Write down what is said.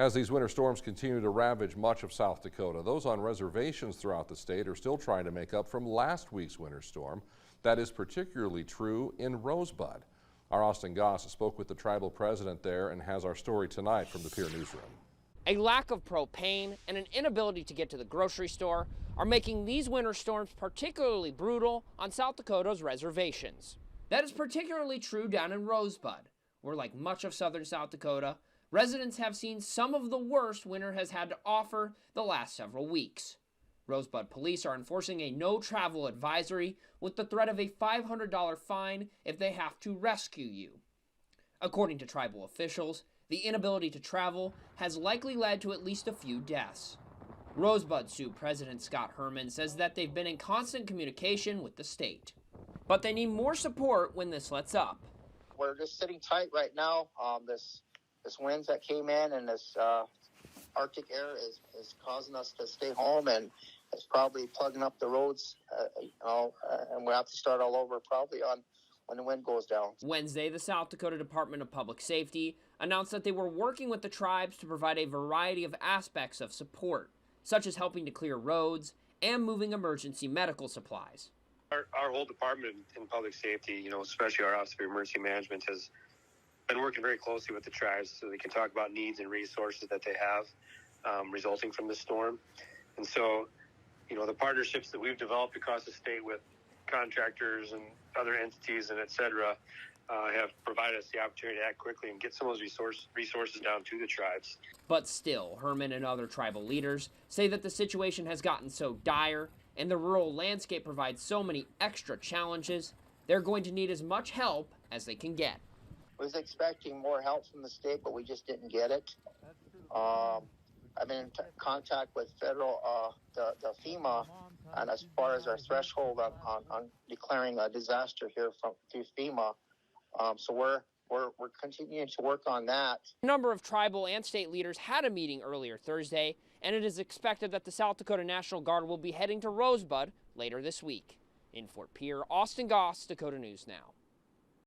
As these winter storms continue to ravage much of South Dakota, those on reservations throughout the state are still trying to make up from last week's winter storm. That is particularly true in Rosebud. Our Austin Goss spoke with the tribal president there and has our story tonight from the Pier Newsroom. A lack of propane and an inability to get to the grocery store are making these winter storms particularly brutal on South Dakota's reservations. That is particularly true down in Rosebud, where, like much of southern South Dakota, residents have seen some of the worst winter has had to offer the last several weeks. Rosebud police are enforcing a no travel advisory with the threat of a $500 fine if they have to rescue you. According to tribal officials, the inability to travel has likely led to at least a few deaths. Rosebud Sioux President Scott Herman says that they've been in constant communication with the state, but they need more support when this lets up. We're just sitting tight right now. This winds that came in and this Arctic air is causing us to stay home, and it's probably plugging up the roads, and we'll have to start all over probably on when the wind goes down. Wednesday, the South Dakota Department of Public Safety announced that they were working with the tribes to provide a variety of aspects of support, such as helping to clear roads and moving emergency medical supplies. Our whole department in public safety, especially our Office of Emergency Management, has been working very closely with the tribes so they can talk about needs and resources that they have resulting from this storm. And so, the partnerships that we've developed across the state with contractors and other entities and et cetera have provided us the opportunity to act quickly and get some of those resources down to the tribes. But still, Herman and other tribal leaders say that the situation has gotten so dire and the rural landscape provides so many extra challenges, they're going to need as much help as they can get. I was expecting more help from the state, but we just didn't get it. I've been in contact with federal, the FEMA, and as far as our threshold on declaring a disaster here through FEMA, so we're continuing to work on that. A number of tribal and state leaders had a meeting earlier Thursday, and it is expected that the South Dakota National Guard will be heading to Rosebud later this week. In Fort Pierre, Austin Goss, Dakota News Now.